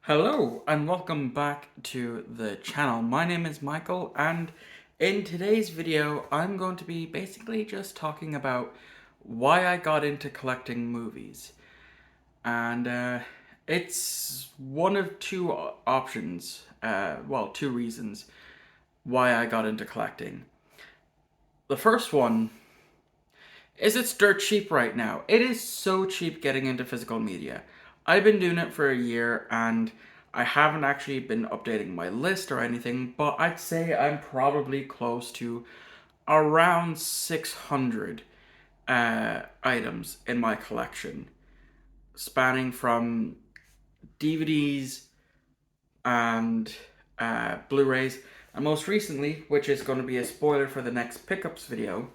Hello and welcome back to the channel. My name is Michael, and in today's video I'm going to be basically just talking about why I got into collecting movies. And it's one of two options, two reasons why I got into collecting. The first one is it's dirt cheap right now. It is so cheap getting into physical media. I've been doing it for a year and I haven't actually been updating my list or anything, but I'd say I'm probably close to around 600 items in my collection, spanning from DVDs and Blu-rays, and most recently, which is going to be a spoiler for the next pickups video,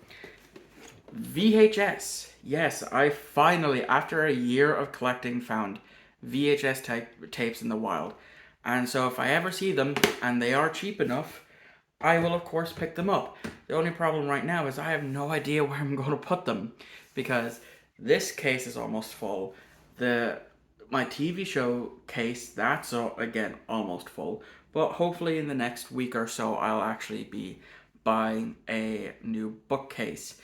VHS. Yes, I finally, after a year of collecting, found VHS tapes in the wild. And so if I ever see them and they are cheap enough, I will of course pick them up. The only problem right now is I have no idea where I'm going to put them because this case is almost full. My TV show case, that's again almost full. But hopefully in the next week or so I'll actually be buying a new bookcase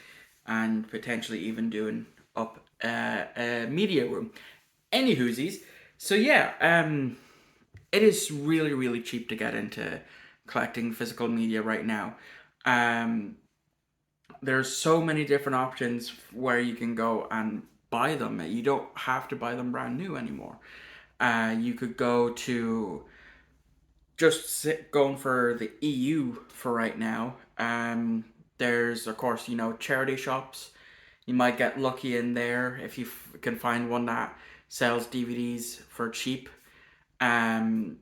and potentially even doing up a media room. Any whoosies. So yeah, it is really cheap to get into collecting physical media right now. Um, there's so many different options where you can go and buy them. You don't have to buy them brand new anymore. You could go to going for the EU for right now. There's of course charity shops. You might get lucky in there if you can find one that sells DVDs for cheap. Um,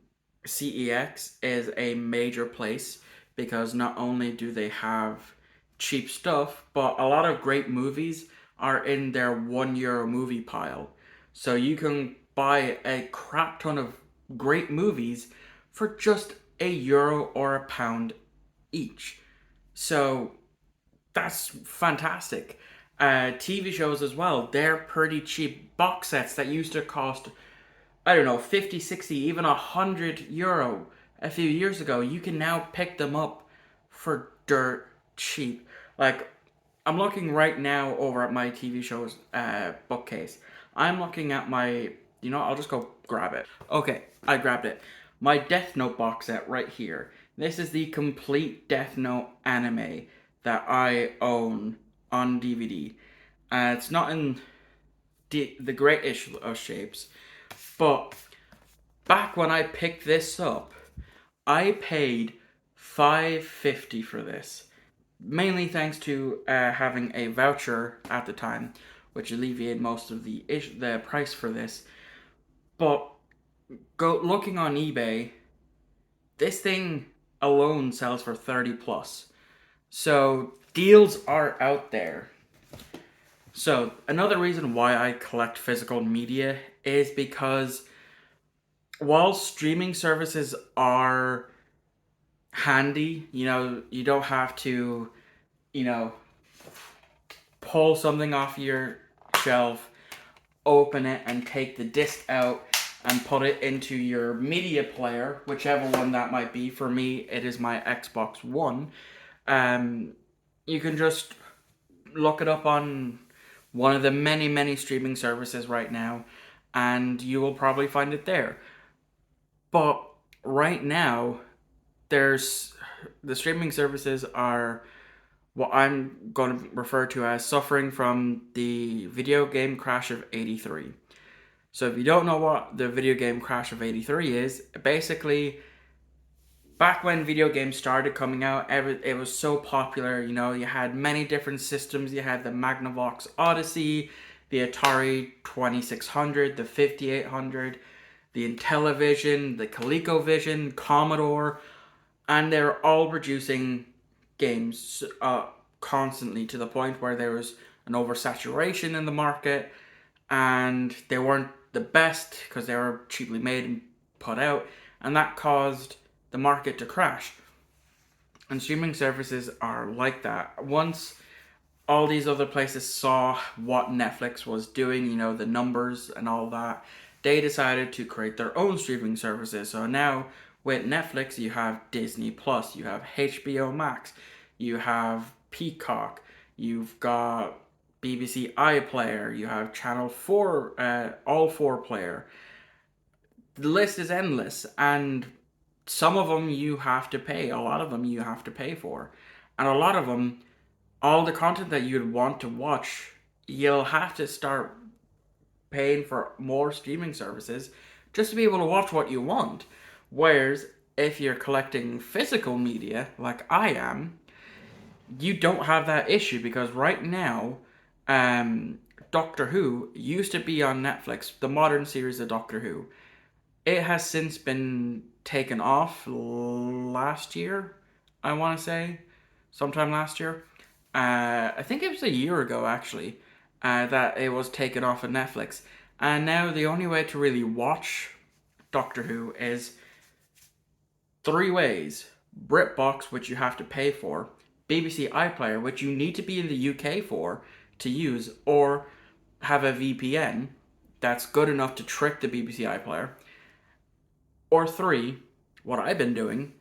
CEX is a major place because not only do they have cheap stuff, but a lot of great movies are in their €1 movie pile. So you can buy a crap ton of great movies for just €1 or £1 each. So that's fantastic. TV shows as well, they're pretty cheap. Box sets that used to cost, I don't know, 50, 60, even €100 a few years ago, you can now pick them up for dirt cheap. Like, I'm looking right now over at my TV shows bookcase. I'm looking at I'll just go grab it. Okay, I grabbed it. My Death Note box set right here. This is the complete Death Note anime that I own on DVD. It's not in the greatest of shapes, but back when I picked this up, I paid $5.50 for this. Mainly thanks to having a voucher at the time, which alleviated most of the price for this. But looking on eBay, this thing alone sells for 30 plus. So deals are out there. So another reason why I collect physical media is because while streaming services are handy, you don't have to, you know, pull something off your shelf, open it, and take the disc out and put it into your media player, whichever one that might be. For me, it is my Xbox One. You can just look it up on one of the many streaming services right now, and you will probably find it there. But right now, there's the streaming services are what I'm going to refer to as suffering from the video game crash of 83. So if you don't know what the video game crash of 83 is, basically back when video games started coming out, it was so popular. You had many different systems. You had the Magnavox Odyssey, the Atari 2600, the 5800, the Intellivision, the ColecoVision, Commodore, and they're all producing games constantly to the point where there was an oversaturation in the market, and they weren't the best because they were cheaply made and put out, and that caused the market to crash. And streaming services are like that. Once all these other places saw what Netflix was doing, the numbers and all that, they decided to create their own streaming services. So now with Netflix, you have Disney Plus, you have HBO Max, you have Peacock, you've got BBC iPlayer, you have Channel 4, All 4 Player. The list is endless, and some of them you have to pay, a lot of them you have to pay for. And a lot of them, all the content that you'd want to watch, you'll have to start paying for more streaming services just to be able to watch what you want. Whereas if you're collecting physical media, like I am, you don't have that issue because right now, Doctor Who used to be on Netflix, the modern series of Doctor Who. It has since been taken off last year, I want to say, sometime last year. I think it was a year ago actually, that it was taken off of Netflix. And now the only way to really watch Doctor Who is three ways: BritBox, which you have to pay for; BBC iPlayer, which you need to be in the UK for to use, or have a VPN that's good enough to trick the BBC iPlayer; or three, what I've been doing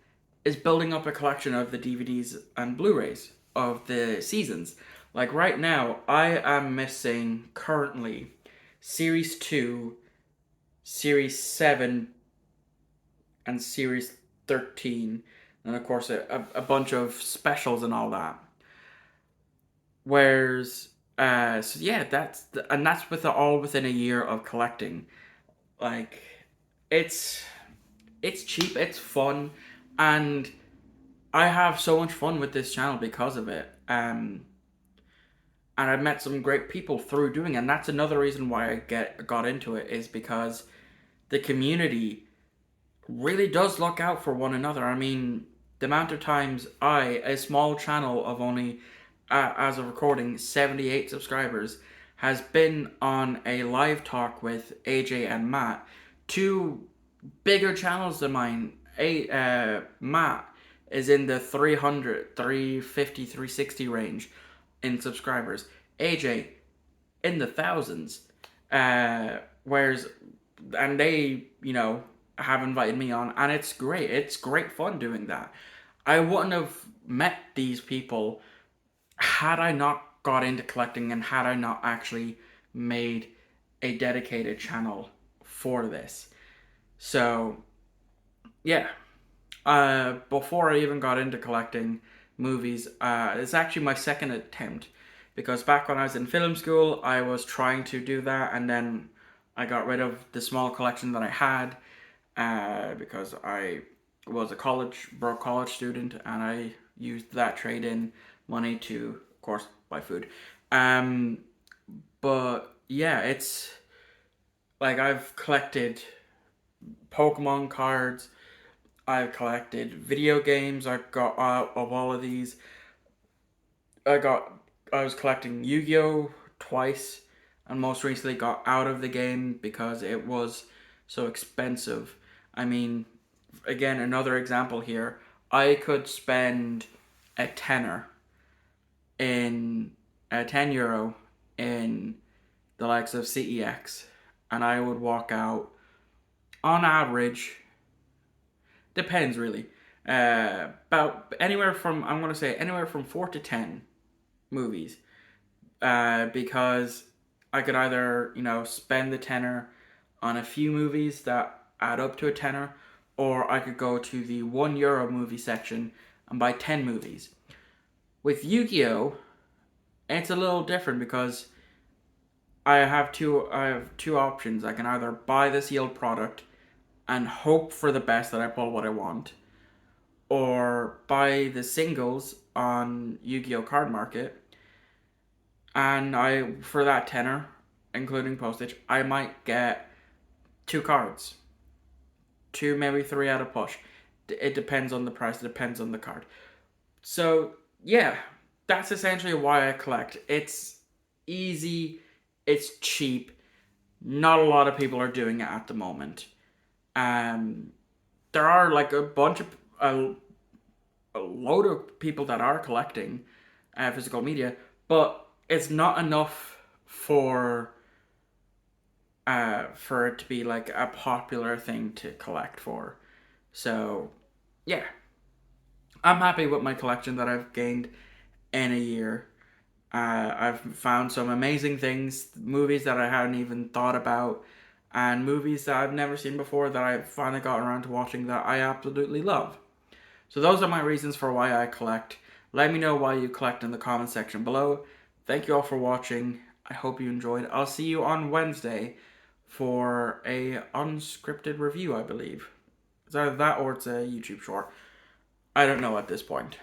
is building up a collection of the DVDs and Blu-rays of the seasons. Like right now, I am missing currently Series 2, Series 7, and Series 13. And of course, a bunch of specials and all that. Whereas, so yeah, and that's all within a year of collecting. Like, it's it's cheap, it's fun, and I have so much fun with this channel because of it. And I've met some great people through doing it. And that's another reason why I got into it, is because the community really does look out for one another. I mean, the amount of times a small channel of only, as of recording, 78 subscribers, has been on a live talk with AJ and Matt, two bigger channels than mine. Matt is in the 300, 350, 360 range in subscribers. AJ in the thousands. Whereas, and they, have invited me on, and it's great. It's great fun doing that. I wouldn't have met these people had I not got into collecting and had I not actually made a dedicated channel for this. So, yeah. Before I even got into collecting movies, it's actually my second attempt, because back when I was in film school, I was trying to do that, and then I got rid of the small collection that I had, because I was a broke college student, and I used that trade-in money to, of course, buy food. But yeah, it's like I've collected Pokemon cards, I've collected video games. I got of all of these. I was collecting Yu-Gi-Oh twice, and most recently got out of the game because it was so expensive. I mean, again, another example here. I could spend a tenner in a €10 in the likes of CEX, and I would walk out on average. Depends really. About anywhere from, I'm gonna say anywhere from 4 to 10 movies. Because I could either spend the tenner on a few movies that add up to a tenner, or I could go to the €1 movie section and buy 10 movies. With Yu-Gi-Oh, it's a little different because I have two options. I can either buy the sealed product and hope for the best that I pull what I want, or buy the singles on Yu-Gi-Oh! Card Market, and for that tenner, including postage, I might get 2 cards. 2, maybe 3 at a push. It depends on the price, it depends on the card. So, yeah, that's essentially why I collect. It's easy, it's cheap, not a lot of people are doing it at the moment. There are like a load of people that are collecting physical media, but it's not enough for for it to be like a popular thing to collect for. So, yeah, I'm happy with my collection that I've gained in a year. I've found some amazing things, movies that I hadn't even thought about, and movies that I've never seen before that I've finally gotten around to watching that I absolutely love. So those are my reasons for why I collect. Let me know why you collect in the comment section below. Thank you all for watching. I hope you enjoyed. I'll see you on Wednesday for a unscripted review, I believe. It's either that or it's a YouTube short. I don't know at this point.